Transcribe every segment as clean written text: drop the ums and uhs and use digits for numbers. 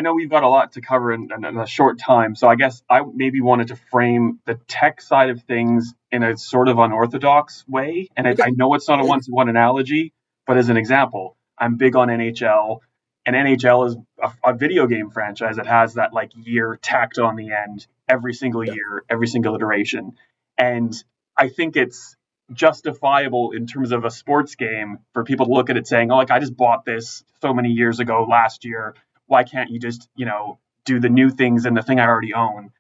I know we've got a lot to cover in a short time, so I guess I maybe wanted to frame the tech side of things in a sort of unorthodox way. And Okay. I know it's not a one-to-one analogy, but as an example, I'm big on NHL, and NHL is a video game franchise that has that like year tacked on the end every single Yeah. year, every single iteration. And I think it's justifiable in terms of a sports game for people to look at it saying, oh, like I just bought this so many years ago last year. Why can't you just, do the new things and the thing I already own?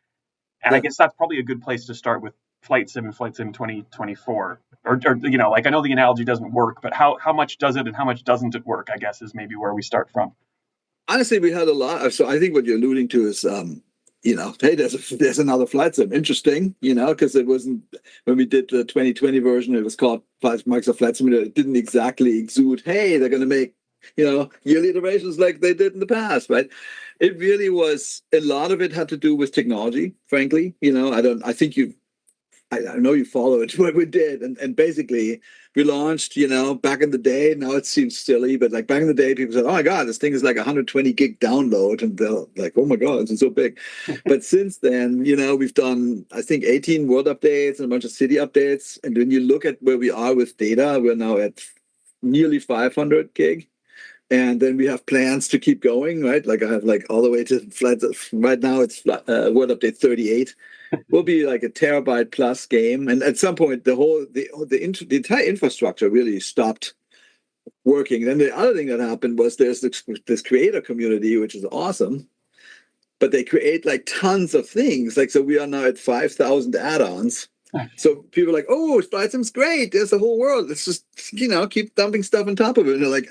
And I Yeah. guess that's probably a good place to start with Flight Sim and Flight Sim 2024. Or like I know the analogy doesn't work, but how much does it and how much doesn't it work, I guess, is maybe where we start from. Honestly, we had a lot. So I think what you're alluding to is, hey, there's another flight sim. Interesting, because it wasn't when we did the 2020 version. It was called Microsoft Flight Simulator. It didn't exactly exude, hey, they're going to make yearly iterations like they did in the past, right? It really was a lot of it had to do with technology. Frankly, I know you followed what we did, and basically we launched, back in the day. Now it seems silly, but like back in the day, people said, "Oh my God, this thing is like 120 gig download," and they're like, "Oh my God, it's so big." But since then, we've done I think 18 world updates and a bunch of city updates, and when you look at where we are with data, we're now at nearly 500 gig. And then we have plans to keep going, right? Like I have like all the way to flight. Right now, it's World Update 38. Will be like a terabyte plus game, and at some point, the entire infrastructure really stopped working. Then the other thing that happened was there's this creator community, which is awesome, but they create like tons of things. Like so, we are now at 5,000 add-ons. So people are like, oh, Flight Sim's great. There's a whole world. Let's just, keep dumping stuff on top of it. And they're like,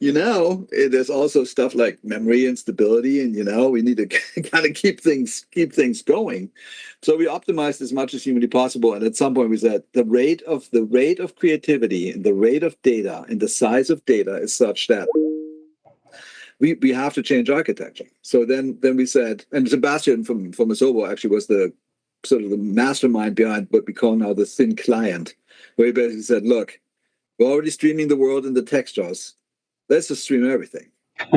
there's also stuff like memory and stability, and we need to kind of keep things going. So we optimized as much as humanly possible. And at some point we said the rate of creativity and the rate of data and the size of data is such that we have to change architecture. So then we said, and Sebastian from Asobo actually was the sort of the mastermind behind what we call now the thin client, where he basically said, look, we're already streaming the world in the textures. Let's just stream everything,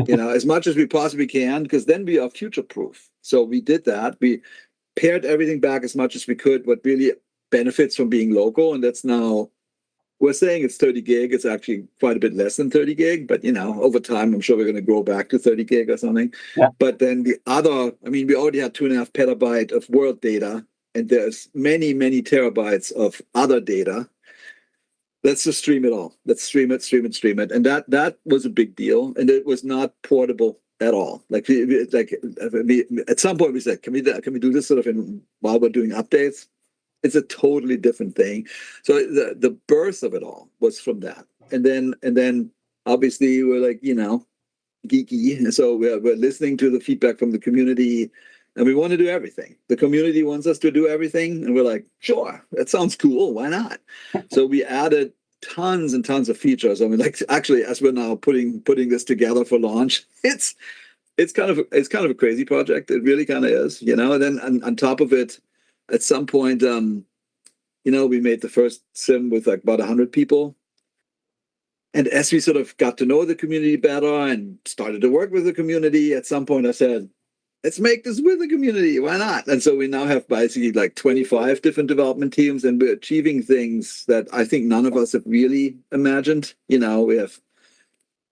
as much as we possibly can, because then we are future proof. So we did that. We pared everything back as much as we could, what really benefits from being local. And that's now, we're saying it's 30 gig. It's actually quite a bit less than 30 gig, but over time, I'm sure we're going to grow back to 30 gig or something. Yeah. But then we already had 2.5 petabyte of world data, and there's many, many terabytes of other data. Let's just stream it all. Let's stream it. And that was a big deal. And it was not portable at all. Like at some point we said, can we do this sort of while we're doing updates? It's a totally different thing. So the birth of it all was from that. And then obviously we're like, geeky. And so we're listening to the feedback from the community, and we want to do everything. The community wants us to do everything. And we're like, sure, that sounds cool. Why not? So we added tons and tons of features. I mean, like actually, as we're now putting this together for launch, it's kind of a crazy project. It really kind of is, And then on top of it, at some point, we made the first sim with like about 100 people. And as we sort of got to know the community better and started to work with the community, at some point I said, let's make this with the community. Why not? And so we now have basically like 25 different development teams, and we're achieving things that I think none of us have really imagined. We have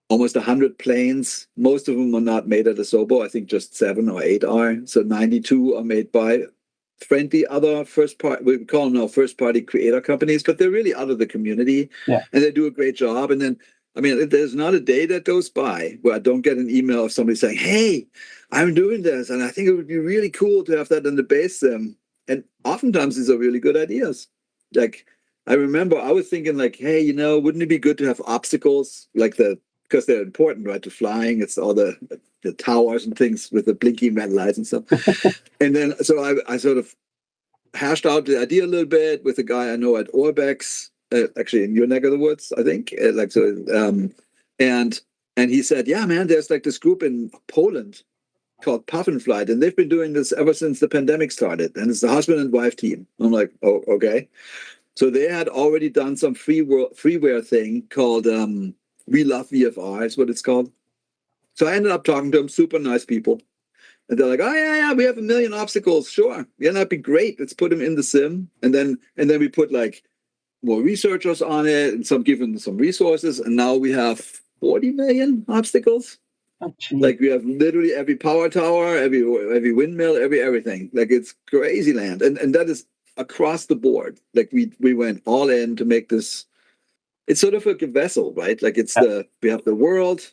almost 100 planes. Most of them are not made at Asobo. I think just 7 or 8 are. So 92 are made by friendly other we call them now first party creator companies, but they're really out of the community. Yeah. And they do a great job. And then, there's not a day that goes by where I don't get an email of somebody saying, hey, I'm doing this, and I think it would be really cool to have that in the base sim. And oftentimes these are really good ideas. Like, I remember I was thinking like, hey, wouldn't it be good to have obstacles because they're important, right, to flying. It's all the towers and things with the blinking red lights and stuff. And then, so I sort of hashed out the idea a little bit with a guy I know at Orbex, actually in your neck of the woods, I think. And he said, yeah, man, there's like this group in Poland called Puff and Flight, and they've been doing this ever since the pandemic started. And it's the husband and wife team. I'm like, oh, okay. So they had already done some freeware thing called We Love VFR is what it's called. So I ended up talking to them, super nice people. And they're like, oh yeah, we have 1 million obstacles. Sure. Yeah, that'd be great. Let's put them in the sim. And then we put like more researchers on it and some given some resources. And now we have 40 million obstacles. Oh, geez. Like we have literally every power tower, every windmill, everything. Like it's crazy land. And that is across the board. Like we went all in to make this. It's sort of like a vessel, right? Like we have the world.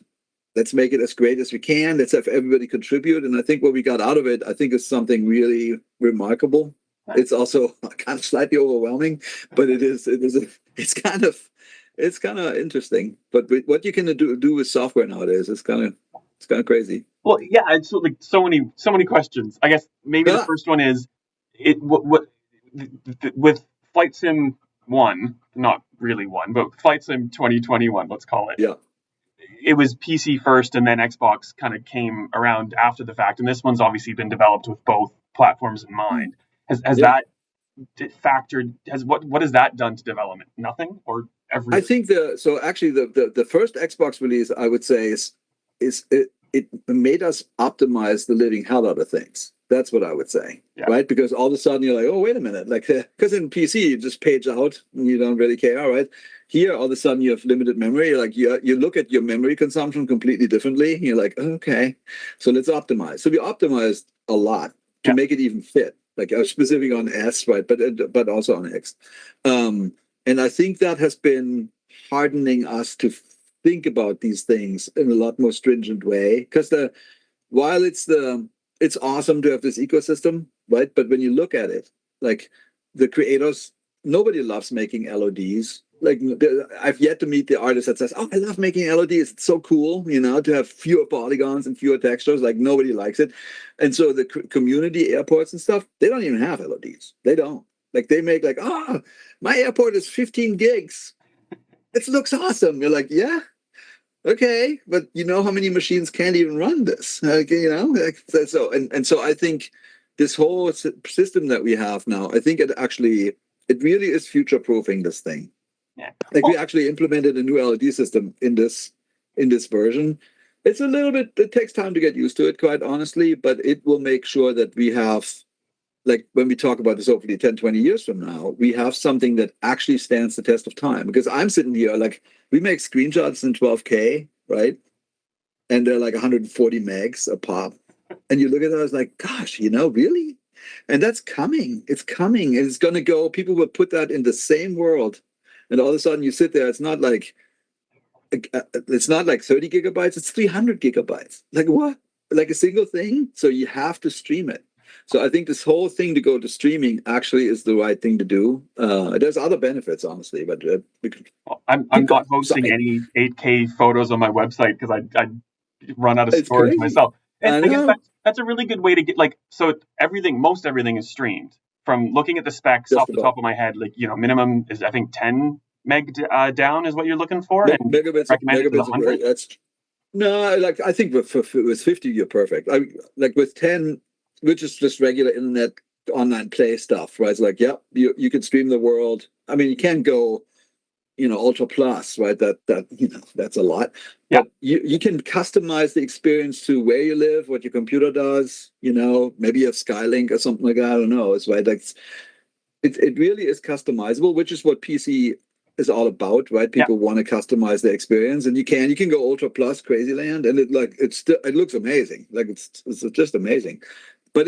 Let's make it as great as we can. Let's have everybody contribute. And I think what we got out of it, I think is something really remarkable. It's also kind of slightly overwhelming, but it's kind of interesting. But what you can do with software nowadays is kind of crazy. Well, yeah, it's like so many questions. I guess maybe the first one is with Flight Sim 1, not really 1, but Flight Sim 2021, let's call it. Yeah. It was PC first, and then Xbox kind of came around after the fact. And this one's obviously been developed with both platforms in mind. Has that factored? What has that done to development? Nothing, or everything? I think the first Xbox release, I would say, is it made us optimize the living hell out of things. That's what I would say, right? Because all of a sudden you're like, oh, wait a minute, like because in PC you just page out and you don't really care, right? Here, all of a sudden you have limited memory. You're like you look at your memory consumption completely differently. You're like, okay, so let's optimize. So we optimized a lot to make it even fit. Like I was specific on S, right? But also on X. And I think that has been hardening us to think about these things in a lot more stringent way. Because while it's awesome to have this ecosystem, right? But when you look at it, like the creators, nobody loves making LODs. Like I've yet to meet the artist that says, "Oh, I love making LODs. It's so cool, to have fewer polygons and fewer textures." Like nobody likes it, and so the community airports and stuff, they don't even have LODs. They don't. Like they make like, "Oh, my airport is 15 gigs. It looks awesome." You're like, "Yeah, okay, but you know how many machines can't even run this?" So I think this whole system that we have now, I think it really is future proofing this thing. Yeah. Like we actually implemented a new LED system in this version. It's a little bit, it takes time to get used to it, quite honestly, but it will make sure that we have, like when we talk about this hopefully 10, 20 years from now, we have something that actually stands the test of time. Because I'm sitting here, like we make screenshots in 12K, right? And they're like 140 megs a pop. And you look at it, I was like, gosh, really? And that's coming. It's coming. And it's going to go, people will put that in the same world. And all of a sudden you sit there, it's not like 30 gigabytes, it's 300 gigabytes. Like what? Like a single thing? So you have to stream it. So I think this whole thing to go to streaming actually is the right thing to do. There's other benefits, honestly, but I'm not hosting any 8K photos on my website because I run out of storage myself. And I guess that's a really good way to get so most everything is streamed. From looking at the specs off the top of my head, minimum is I think 10 meg down is what you're looking for. Megabits. No, like I think with 50 you're perfect. Like with 10, which is just regular internet online play stuff, right? It's like, you can stream the world. I mean, you can't go, ultra plus, right? That's a lot. But you can customize the experience to where you live, what your computer does. Maybe you have Skylink or something like that. I don't know. It's right. Like it really is customizable, which is what PC is all about, right? People want to customize their experience, and you can go ultra plus crazy land, and it looks amazing. Like it's just amazing. But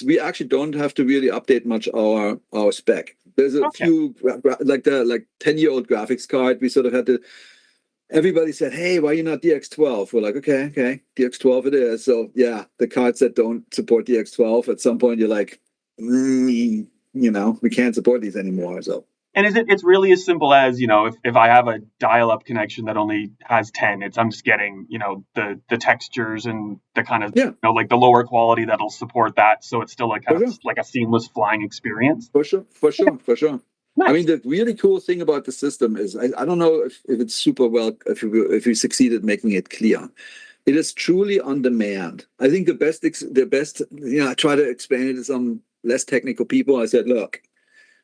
we actually don't have to really update much our spec. There's a few like 10-year-old graphics card. We sort of had to. Everybody said, "Hey, why are you not DX12?" We're like, okay, DX12 it is. So yeah, the cards that don't support DX12, at some point you're like, we can't support these anymore. So. And it's really as simple as, if I have a dial-up connection that only has 10, I'm just getting, the textures and the kind of, like the lower quality that'll support that. So it's still like a seamless flying experience. For sure. Nice. I mean, the really cool thing about the system is, I don't know if it's super well, if we succeeded making it clear. It is truly on demand. I think the best, I try to explain it to some less technical people. I said, look,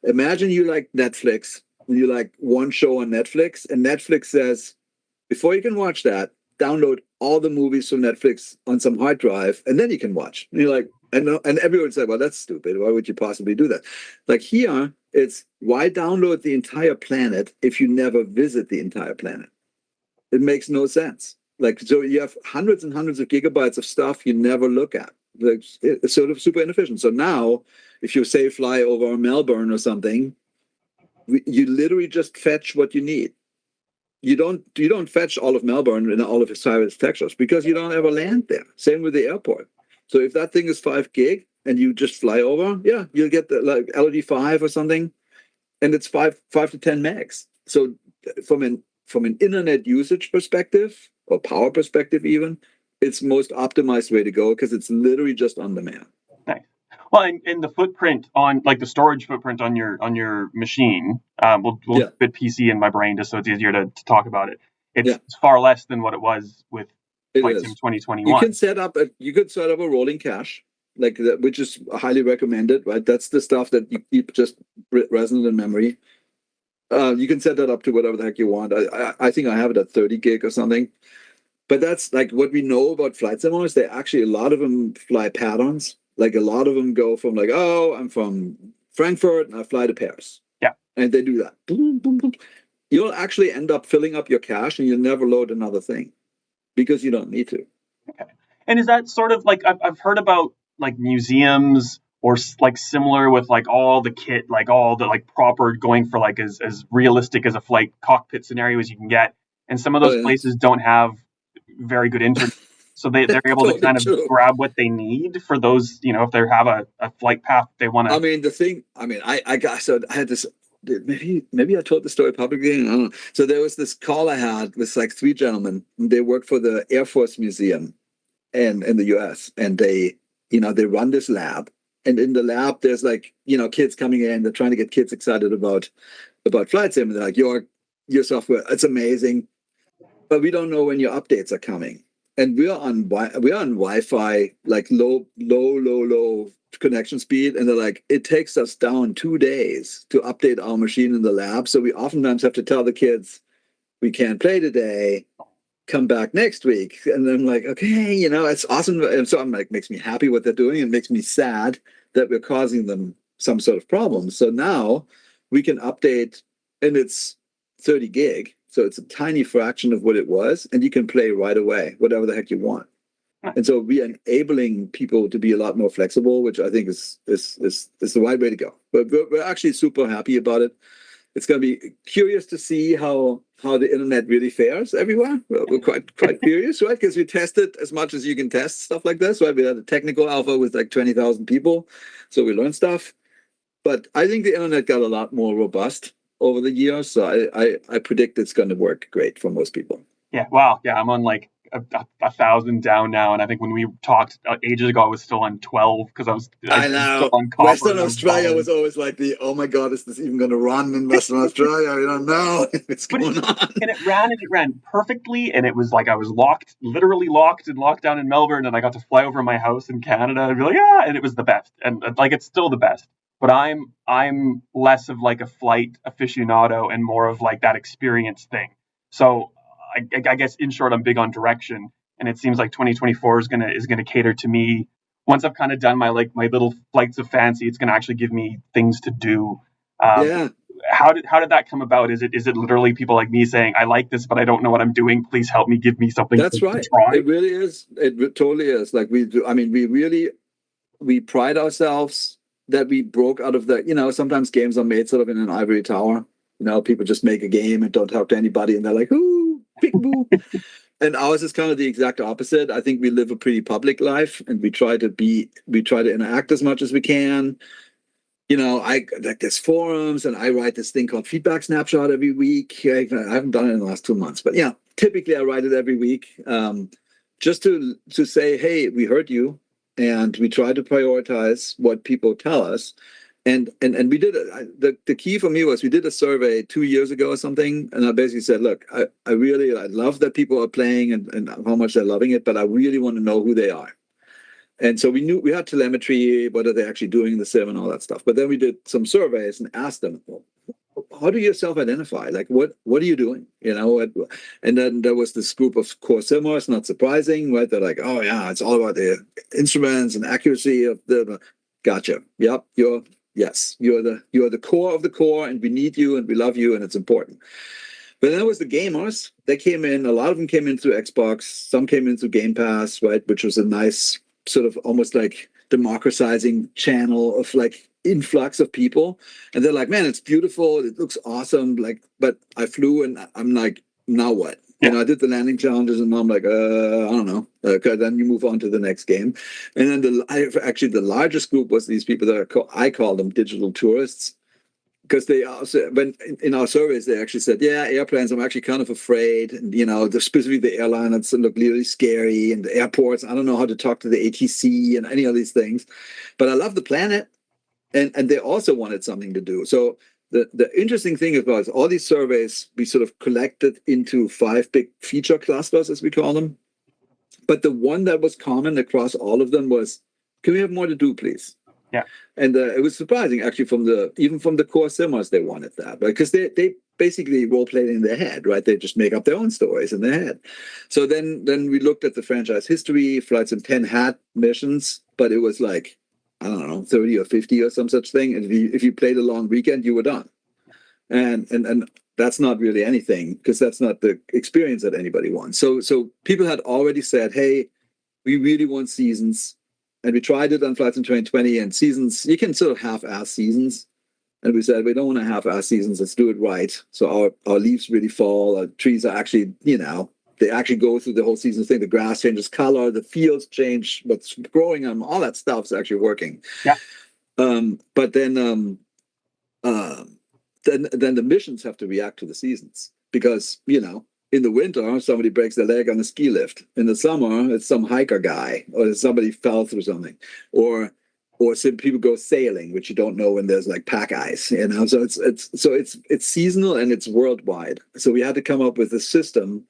imagine you like Netflix, and you like one show on Netflix, and Netflix says, before you can watch that, download all the movies from Netflix on some hard drive, and then you can watch. And you're like, and everyone said, well, that's stupid. Why would you possibly do that? Like here, it's why download the entire planet if you never visit the entire planet? It makes no sense. Like, so you have hundreds and hundreds of gigabytes of stuff you never look at. Like, it's sort of super inefficient. So now, if you say fly over Melbourne or something, you literally just fetch what you need. You don't fetch all of Melbourne and all of its private textures because you don't ever land there. Same with the airport. So if that thing is 5 gig and you just fly over, yeah, you'll get the like LD5 or something, and it's 5 to 10 megs. So from an internet usage perspective or power perspective even, it's most optimized way to go because it's literally just on demand. Nice. Well, and the footprint on like the storage footprint on your machine, we'll Yeah. fit PC in my brain just so it's easier to talk about it. It's Yeah. far less than what it was with It Flight is. Sim You 2021. can set up a rolling cache, like that, which is highly recommended, right? That's the stuff that you keep just resonant in memory. You can set that up to whatever the heck you want. I think I have it at 30 gig or something. But that's like what we know about flight simulators. They actually, a lot of them fly patterns. Like a lot of them go from like, oh, I'm from Frankfurt and I fly to Paris. Yeah. And they do that. Boom, boom, boom. You'll actually end up filling up your cache and you'll never load another thing because you don't need to. Okay. And is that sort of like I've heard about like museums or like similar with like all the kit, like all the like proper going for like as realistic as a flight cockpit scenario as you can get. And some of Oh, those yeah. places don't have very good internet. So they're able to Totally kind of true. grab what they need for those, if they have a flight path they want I to. mean, I got, so I had this, maybe I told the story publicly. I don't know. So there was this call I had with like 3 gentlemen. They work for the Air Force Museum in the US, and they run this lab, and in the lab there's like kids coming in, they're trying to get kids excited about flight sim, and they're like, your software, it's amazing, but we don't know when your updates are coming, and we're on Wi-Fi, like low connection speed, and they're like, it takes us down 2 days to update our machine in the lab, so we oftentimes have to tell the kids we can't play today, come back next week. And I'm like, okay, it's awesome. And so I'm like, makes me happy what they're doing, and makes me sad that we're causing them some sort of problem. So now we can update, and it's 30 gig. So it's a tiny fraction of what it was, and you can play right away, whatever the heck you want. And so we're enabling people to be a lot more flexible, which I think is the right way to go. But we're actually super happy about it. It's going to be curious to see how the internet really fares everywhere. We're quite curious, right? Because we tested as much as you can test stuff like this, right? We had a technical alpha with like 20,000 people, so we learned stuff. But I think the internet got a lot more robust over the years, so I predict it's going to work great for most people. Yeah, wow. Yeah, I'm on like a 1,000 down now, and I think when we talked ages ago, I was still on 12 because I I'm still know. on copper. Western And I was Australia following. was always like oh my God, is this even going to run in Western Australia? We don't know what's But going on. it ran perfectly, and it was like I was literally locked and locked down in Melbourne, and I got to fly over my house in Canada and be like, and it was the best, and like it's still the best. But I'm less of like a flight aficionado and more of like that experience thing. So I guess in short, I'm big on direction, and it seems like 2024 is gonna cater to me. Once I've kind of done my little flights of fancy, it's gonna actually give me things to do. Um, Yeah. how did that come about? Is it literally people like me saying, I like this, but I don't know what I'm doing. Please help me. Give me something That's to right. try. It really is. It totally is. Like we do. I mean, we pride ourselves that we broke out of sometimes games are made sort of in an ivory tower. People just make a game and don't talk to anybody, and they're like, ooh, peekaboo. And ours is kind of the exact opposite. I think we live a pretty public life, and we try to interact as much as we can. I like there's forums, and I write this thing called Feedback Snapshot every week. I haven't done it in the last 2 months, but yeah, typically I write it every week, just to say, hey, we heard you, and we try to prioritize what people tell us. And we did the key for me was we did a survey 2 years ago or something, and I basically said, look, I love that people are playing and how much they're loving it, but I really want to know who they are. And so we knew we had telemetry, what are they actually doing in the sim and all that stuff. But then we did some surveys and asked them, well, how do you self-identify? Like, what are you doing? And then there was this group of core simmers, not surprising, right? They're like, oh yeah, it's all about the instruments and accuracy of the. Gotcha. Yep. You're the core of the core, and we need you, and we love you, and it's important. But then there was the gamers. They came in. A lot of them came in through Xbox. Some came in through Game Pass, right? Which was a nice sort of almost like democratizing channel of like influx of people. And they're like, man, it's beautiful. It looks awesome. Like, but I flew and I'm like, now what? Yeah. I did the landing challenges and I'm like, I don't know. Then you move on to the next game. And then the largest group was these people that I call them digital tourists, because they also, when in our surveys, they actually said, yeah, airplanes, I'm actually kind of afraid. And, specifically the airlines look really scary, and the airports, I don't know how to talk to the ATC and any of these things. But I love the planet, and they also wanted something to do. So the interesting thing about all these surveys, we sort of collected into 5 big feature clusters, as we call them. But the one that was common across all of them was, can we have more to do, please? Yeah. And it was surprising, actually, even from the core simmers, they wanted that, right? Because they basically role played in their head, right? They just make up their own stories in their head. So then we looked at the franchise history. Flight Sim 10 had missions, but it was like, I don't know, 30 or 50 or some such thing. And if you played a long weekend, you were done. And that's not really anything, because that's not the experience that anybody wants. So people had already said, hey, we really want seasons. And we tried it on Flight Sim 2020, and seasons, you can sort of half-ass seasons. And we said, we don't want to half-ass seasons, let's do it right. So our leaves really fall, our trees are actually, they actually go through the whole season thing. The grass changes color, the fields change, what's growing on them, all that stuff is actually working. Yeah. But then the missions have to react to the seasons, because, in the winter, somebody breaks their leg on a ski lift. In the summer, it's some hiker guy, or somebody fell through something, or some people go sailing, which you don't know when there's like pack ice. So it's seasonal and it's worldwide. So we had to come up with a system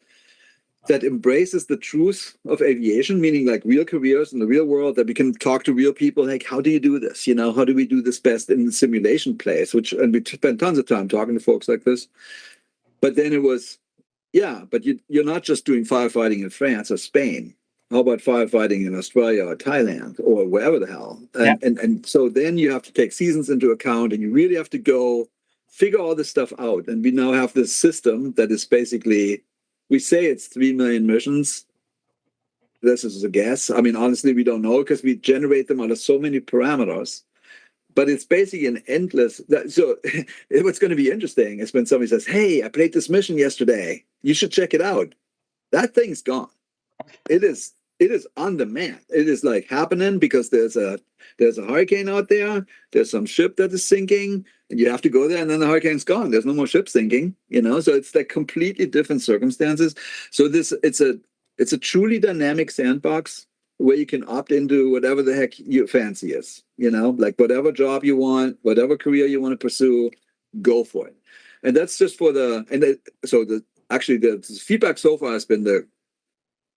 that embraces the truth of aviation, meaning like real careers in the real world, that we can talk to real people. Like, how do you do this? How do we do this best in the simulation place? And we spent tons of time talking to folks like this. But then it was, yeah, but you're not just doing firefighting in France or Spain. How about firefighting in Australia or Thailand or wherever the hell? And so then you have to take seasons into account, and you really have to go figure all this stuff out. And we now have this system that is basically, we say it's 3 million missions. This is a guess. I mean, honestly, we don't know, because we generate them out of so many parameters. But it's basically an endless. So what's going to be interesting is when somebody says, hey, I played this mission yesterday, you should check it out. That thing's gone. It is on demand. It is like happening because there's a hurricane out there. There's some ship that is sinking, and you have to go there, and then the hurricane's gone. There's no more ship sinking, So it's like completely different circumstances. So it's a truly dynamic sandbox where you can opt into whatever the heck your fancy is, like whatever job you want, whatever career you want to pursue, go for it. And that's just for the feedback so far has been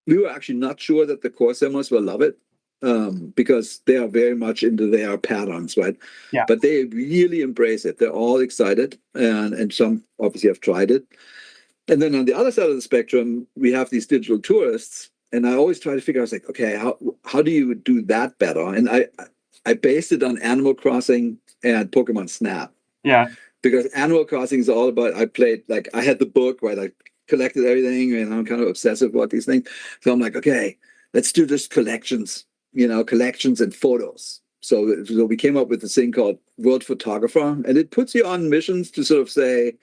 we were actually not sure that the core simmers will love it, because they are very much into their patterns, right? Yeah. But they really embrace it. They're all excited, and some obviously have tried it. And then on the other side of the spectrum, we have these digital tourists. And I always try to figure out, like, okay, how do you do that better? And I based it on Animal Crossing and Pokemon Snap. Yeah. Because Animal Crossing is all about, I had the book, right? I collected everything, and I'm kind of obsessive about these things. So I'm like, okay, let's do just collections and photos. So we came up with this thing called World Photographer, and it puts you on missions to sort of say,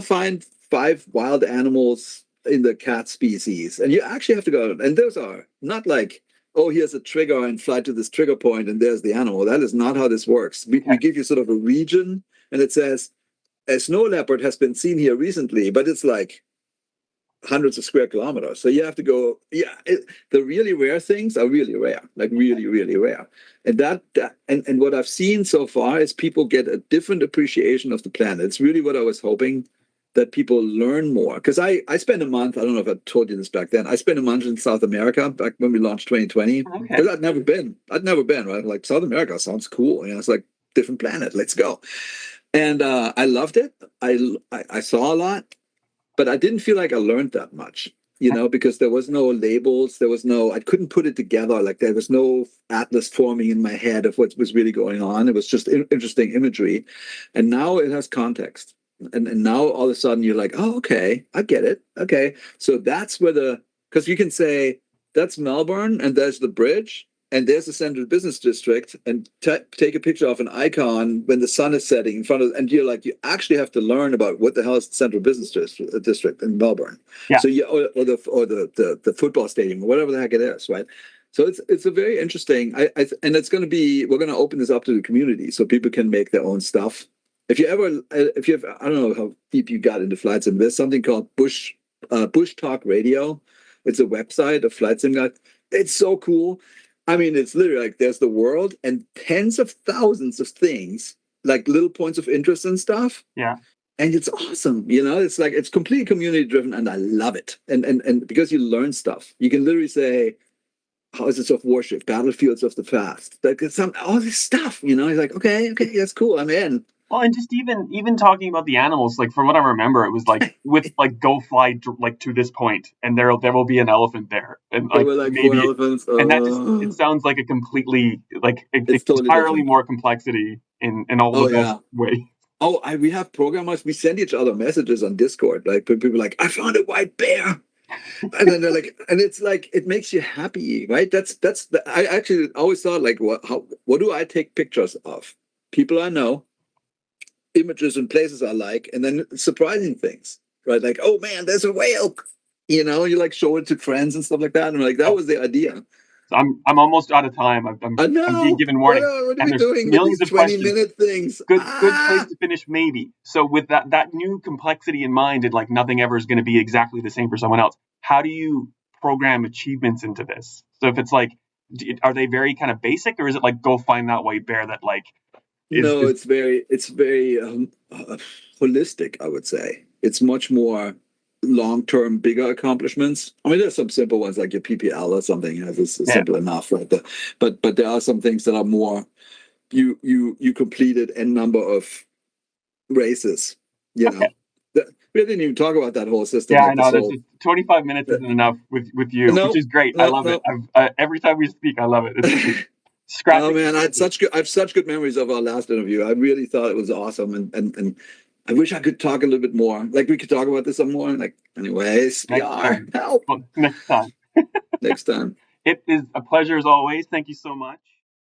find 5 wild animals in the cat species, and you actually have to go, and those are not like, oh, here's a trigger and fly to this trigger point and there's the animal. That is not how this works. We give you sort of a region, and it says a snow leopard has been seen here recently, but it's like hundreds of square kilometers. So you have to go, the really rare things are really rare, like really, really rare. And and what I've seen so far is people get a different appreciation of the planet. It's really what I was hoping, that people learn more. Because I spent a month, I don't know if I told you this back then, I spent a month in South America back when we launched 2020. Because I'd never been, right? Like, South America sounds cool. It's like different planet, let's go. And I loved it. I saw a lot, but I didn't feel like I learned that much, because there was no labels, I couldn't put it together. Like there was no atlas forming in my head of what was really going on. It was just interesting imagery. And now it has context. And now all of a sudden you're like, oh, okay, I get it. Okay. So that's because you can say that's Melbourne and there's the bridge and there's the central business district and take a picture of an icon when the sun is setting in front of, and you're like, you actually have to learn about what the hell is the central business district in Melbourne. Yeah. So the football stadium or whatever the heck it is, right? So it's a very interesting, and we're going to open this up to the community so people can make their own stuff. If you have, I don't know how deep you got into flight sim. There's something called Bush Talk Radio. It's a website, a flight sim guide. It's so cool. I mean, it's literally like there's the world and tens of thousands of things, like little points of interest and stuff. Yeah. And it's awesome. It's like it's completely community driven and I love it. And because you learn stuff, you can literally say houses of worship, battlefields of the past, like all this stuff, You're like, okay, that's cool. I'm in. Well, and just even talking about the animals, like from what I remember, it was like with like go fly like to this point, and there will be an elephant there, and There like were like maybe, 4 elephants. and that just it sounds like a completely like It's totally entirely different. more complexity in all Oh the best yeah. way. Oh, we have programmers. We send each other messages on Discord. Like people are like, I found a white bear. And then they're like, and it's like it makes you happy, right? I actually always thought like, what do I take pictures of? People I know, images and places I like, and then surprising things, right? Like, oh man, there's a whale. You like show it to friends and stuff like that. And I'm like, that Oh, was the idea. so I'm almost out of time. I I'm being know. given What warning, are and we there's doing with millions these of questions. 20-minute things? Good place to finish maybe. So with that new complexity in mind, and like nothing ever is going to be exactly the same for someone else, how do you program achievements into this? So if it's like, are they very kind of basic, or is it like go find that white bear that like No, is it's very holistic, I would say. It's much more long-term, bigger accomplishments. I mean, there's some simple ones like your PPL or something. It's yeah, simple enough, right? But there are some things that are more. You completed n number of races. You okay, know, we didn't even talk about that whole system, yeah, I like this know. There's whole. just 25 minutes isn't enough with you, which No, is great. I no, love it. no. Every time we speak, I love it. It's great. Oh Scrapping. man, I have such good memories of our last interview. I really thought it was awesome, and I wish I could talk a little bit more. Like we could talk about this some more. Like, anyways, Next PR time. help Well, next time. next time. It is a pleasure as always. Thank you so much.